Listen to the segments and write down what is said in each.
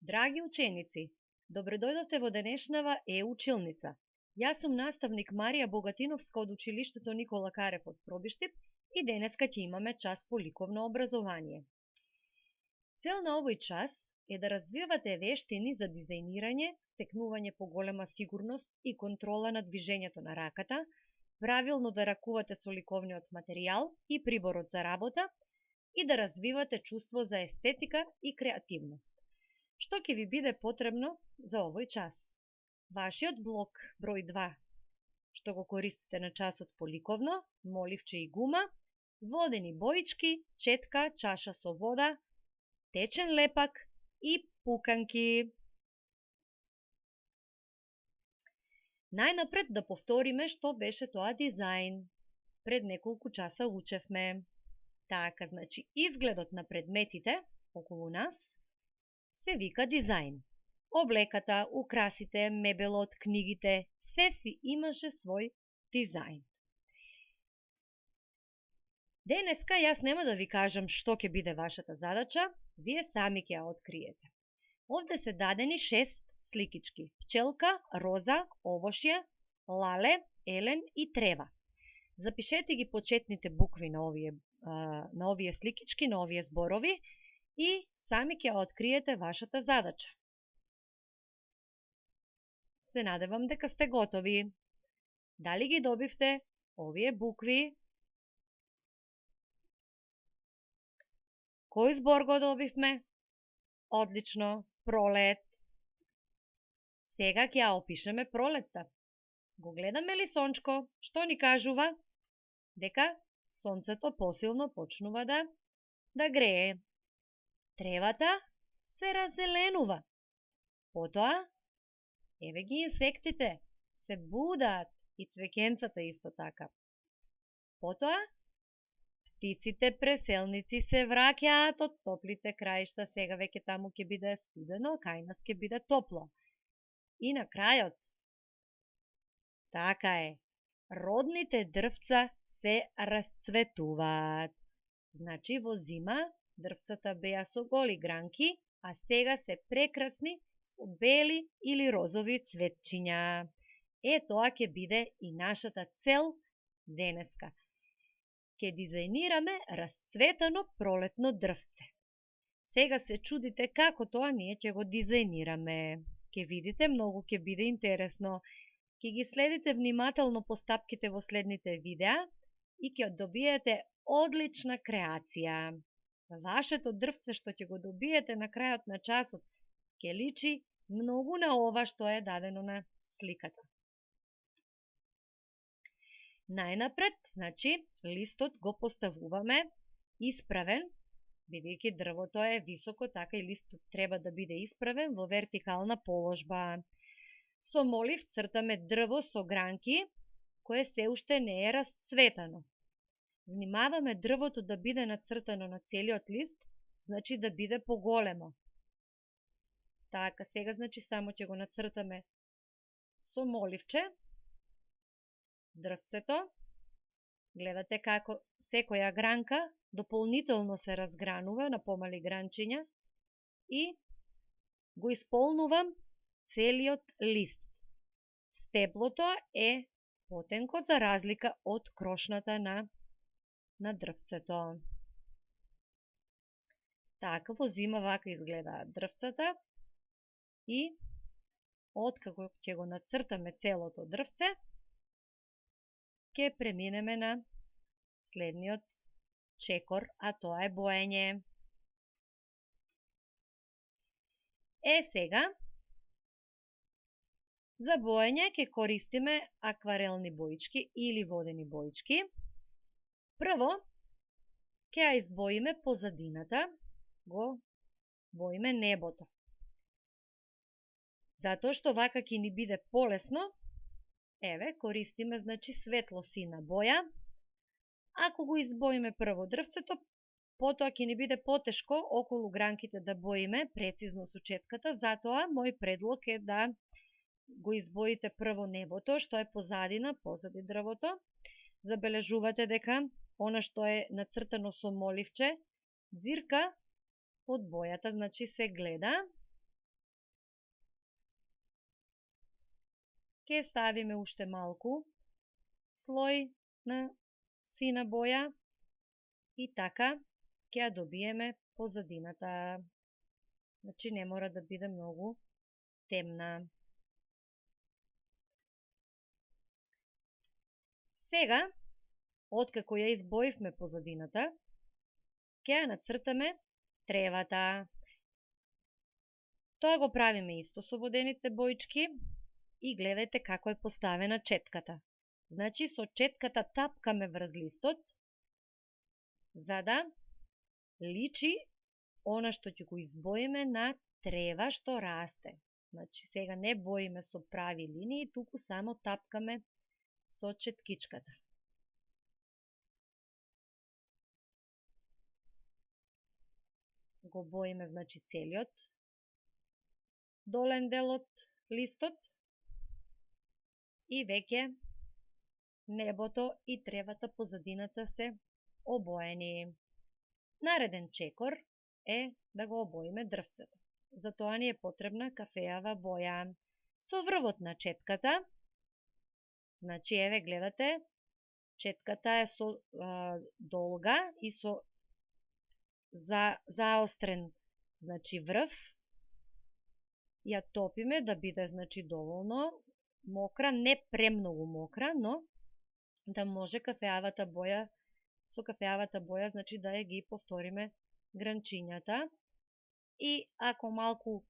Драги ученици, добредојдовте во денешнава училница. Јас сум наставник Марија Богатиновска од училиштето Никола Карев од Пробиштип и денеска ќе имаме час по ликовно образование. Цел на овој час е да развивате вештини за дизајнирање, стекнување поголема сигурност и контрола на движењето на раката, правилно да ракувате со ликовниот материјал и приборот за работа и да развивате чувство за естетика и креативност. Што ќе ви биде потребно за овој час? Вашиот блок број 2, што го користите на часот по ликовно, моливче и гума, водени боички, четка, чаша со вода, течен лепак и пуканки. Најнапред да повториме што беше тоа дизајн. Пред неколку часа учевме. Така, значи, изгледот на предметите околу нас се вика дизајн. Облеката, украсите, мебелот, книгите, се си имаше свој дизајн. Денеска јас нема да ви кажам што ќе биде вашата задача, вие сами ќе ја откриете. Овде се дадени 6 сликички: пчелка, роза, овошје, лале, елен и трева. Запишете ги почетните букви на овие сликички, на овие зборови и сами ќе откриете вашата задача. Се надевам дека сте готови. Дали ги добивте овие букви? Кој збор го добивме? Одлично, пролет. Сега ќе ја опишеме пролетта. Го гледаме ли сончко? Што ни кажува? Дека сонцето посилно почнува да грее. Тревата се раззеленува. Потоа, еве ги инсектите, се будаат и цвеќенцата исто така. Потоа, птиците преселници се враќаат од топлите краишта, сега веќе таму ќе биде студено, кај нас ќе биде топло. И на крајот, така е, родните дрвца се расцветуваат. Значи, во зима дрвцата беа со голи гранки, а сега се прекрасни со бели или розови цветчиња. Тоа ќе биде и нашата цел денеска. Ќе дизајнираме расцветано пролетно дрвце. Сега се чудите како тоа ние ќе го дизајнираме. Ќе видите, многу ќе биде интересно. Ќе ги следите внимателно постапките во следните видеа и ќе добиете одлична креација. Вашето дрвце што ќе го добиете на крајот на часот ќе личи многу на ова што е дадено на сликата. Најнапред, значи, листот го поставуваме исправен, бидејќи дрвото е високо, така и листот треба да биде исправен во вертикална положба. Со молив цртаме дрво со гранки, кое се уште не е расцветано. Внимаваме дрвото да биде нацртано на целиот лист, значи да биде поголемо. Така, сега значи само ќе го нацртаме со моливче дрвцето. Гледате како секоја гранка дополнително се разгранува на помали гранчиња и го исполнувам целиот лист. Стеблото е потенко за разлика од крошната на дрвцето. Така, во зима вака изгледаат дрвцата и откако ќе го нацртаме целото дрвце, ќе преминеме на следниот чекор, а тоа е боење. Сега, за боење ќе користиме акварелни боички или водени боички. Прво, ќе ја избоиме позадината, го боиме небото. Затоа што вака ќе ни биде полесно, еве, користиме, значи, светло-сина боја. Ако го избоиме прво дрвцето, потоа ќе ни биде потешко околу гранките да боиме прецизно со четката, затоа мој предлог е да го избоите прво небото, што е позади дрвото. Забележувате дека она што е нацртано со моливче, дзирка од бојата, значи се гледа. Ке ставиме уште малку слој на сина боја и така ќе ја добиеме позадината. Значи не мора да биде многу темна. Сега, откако ја избоивме позадината, ќе ја нацртаме тревата. Тоа го правиме исто со водените боички и гледајте како е поставена четката. Значи со четката тапкаме врз листот, за да личи она што ќе го избоиме на трева што расте. Значи сега не боиме со прави линии, туку само тапкаме со четкичката. Го боиме значи целиот долен дел од листот и веќе небото и тревата позадината се обоени. Нареден чекор е да го обоиме дрвцето. За тоа ни е потребна кафеава боја. Со врвот на четката, значи еве гледате, четката е со долга и со заострен значи врв. Ја топиме да биде значи доволно мокра, не премногу мокра, но да може кафеавата боја, со кафеавата боја значи да ги повториме гранчињата. И ако малку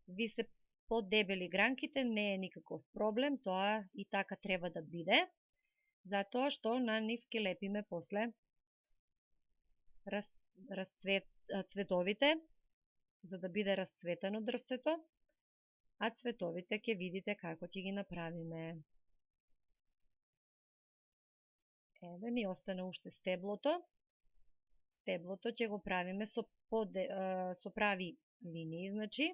ви се подебели гранките, не е никаков проблем, тоа и така треба да биде, затоа што на нив ќе лепиме после цветовите, за да биде расцветано дрвцето, а цветовите ќе видите како ќе ги направиме. Еве ни остана уште стеблото. Стеблото ќе го правиме со прави линии, значи.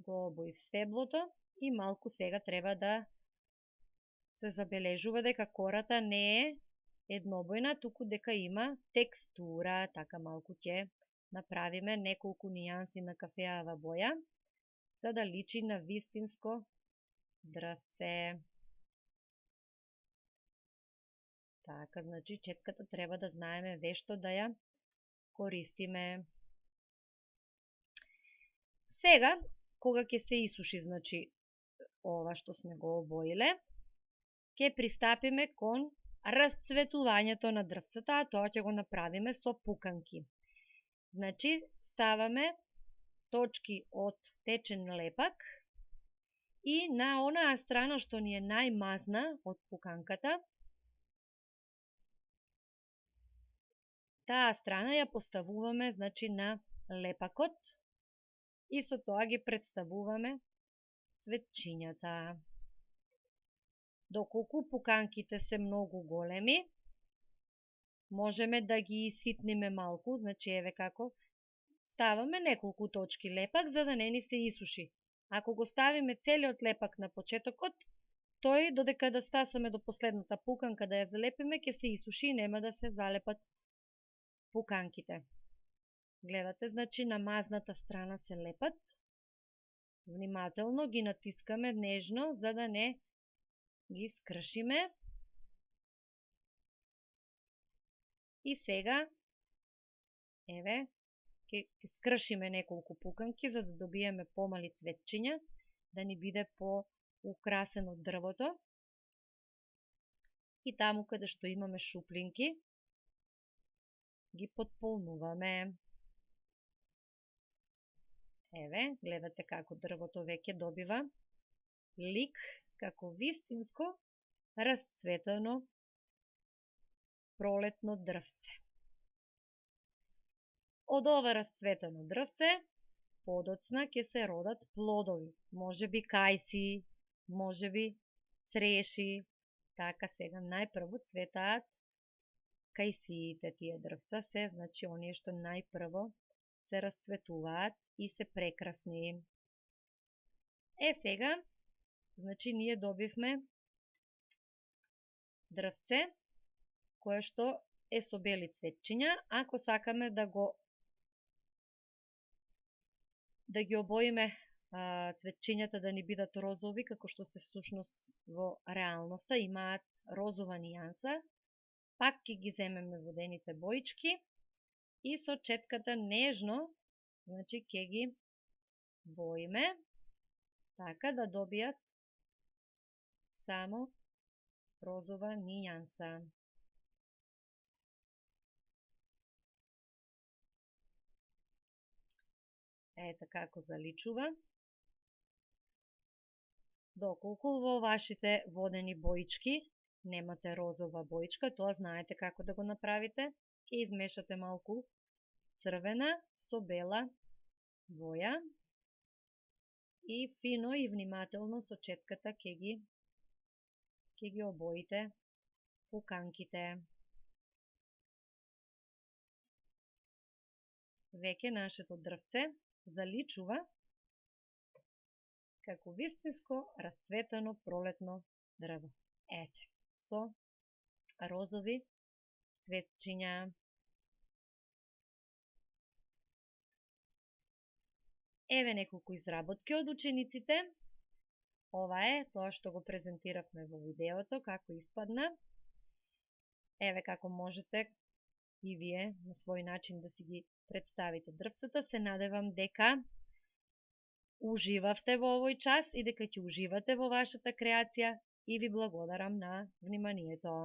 Го обоив стеблото и малку сега треба да се забележува дека кората не е еднобојна, туку дека има текстура, така малку ќе направиме неколку нијанси на кафеава боја, за да личи на вистинско дрвце. Така, значи четката треба да знаеме вешто да ја користиме. Сега, кога ќе се исуши, значи, ова што сме го обоиле, ќе пристапиме кон расцветувањето на дрвцата, а тоа ќе го направиме со пуканки. Значи, ставаме точки од течен лепак и на онаа страна што ни е најмазна од пуканката, таа страна ја поставуваме значи на лепакот и со тоа ги представуваме цветчињата. Доколку пуканките се многу големи, можеме да ги ситниме малку, значи еве како ставаме неколку точки лепак за да не ни се исуши. Ако го ставиме целиот лепак на почетокот, тој додека да стасаме до последната пуканка да ја залепиме, ќе се исуши и нема да се залепат пуканките. Гледате, значи на мазната страна се лепат. Внимателно ги натискаме нежно за да не ги скршиме. И сега еве ќе скршиме неколку пуканки за да добиеме помали цветчиња, да ни биде поукрасено дрвото. И таму каде што имаме шуплинки ги потполнуваме. Еве, гледате како дрвото веќе добива лик како вистинско расцветено пролетно дрвце. Од ова расцветено дрвце подоцна ќе се родат плодови, можеби кајси, можеби цреши. Така сега најпрво цветаат кајсиите, тие дрвца се, значи оние што најпрво се расцветуваат и се прекрасни. Сега, значи ние добивме дрвце кое што е со бели цветчиња. Ако сакаме да ги обоиме цветчињата да ни бидат розови, како што се всушност во реалноста имаат розова нијанса, пак ќе ги земеме водените боички и со четката нежно, значи ќе ги боиме така да добијат само розова нијанса. Ете како заличува. Доколку во вашите водени боички немате розова боичка, тоа знаете како да го направите. Ќе измешате малку црвена со бела боја и фино и внимателно со четката ќе ги обоите пуканките. Веќе нашето дрвце заличува како вистинско расцветено пролетно дрво. Ете, со розови цветчиња. Еве неколку изработки од учениците. Ова е тоа што го презентиравме во видеото, како испадна. Еве како можете и вие на свој начин да си ги представите дрвцата. Се надевам дека уживавте во овој час и дека ќе уживате во вашата креација и ви благодарам на вниманието.